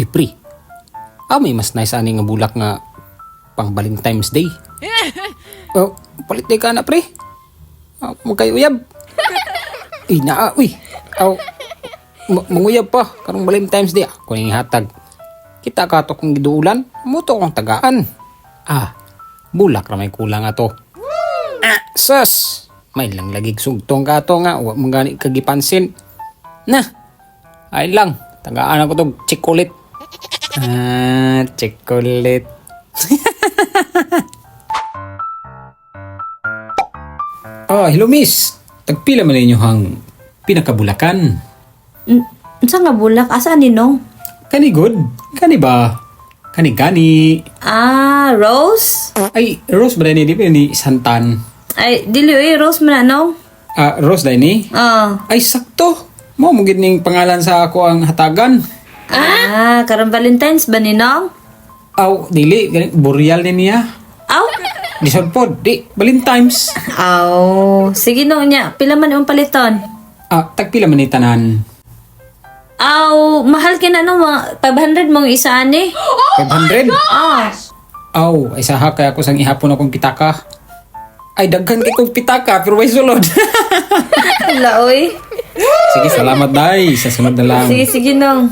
Pre, may mas nice ani nga bulak nga pang Valentine's Day. Palit day ka na, pre. Magkayuyab. Uy. Manguyab pa, karong Valentine's Day. Ako nang ihatag. Kita ka to kung giduulan, muto kong tagaan. Bulak na may kulang ato. Sus! May lang lagig sugtong ka to nga, huwag mong gani kagipansin. Ay lang, tagaan ako to, chocolate. Chocolate. Hello miss. Tagpila man ninyo hang pinakabulakan. Unsa nga bulak? Asa ninong? Kani good? Kani ba? Kani. Rose? Ay, Rose ba ni? Di ba ni Santan? Ay, dili Rose man no? Rose da ni? Ay, sakto. Mo gid ning pangalan sa ako ang hatagan. Karong Valentine's ba ninong? Dili. Boreal ni niya. Disod po. Di. Valentine's. Sige no nya. Pila man imong paliton? Tagpila man ni tanan. Mahal kina no, 500 mong isa ani. 500? Oh. Ay saha kaya ako sang ihapon akong pitaka. Ay, daghan kay kong pitaka pero may sulod. Hala oy. Sige, salamat day. Sa sunod na lang. Sige nong.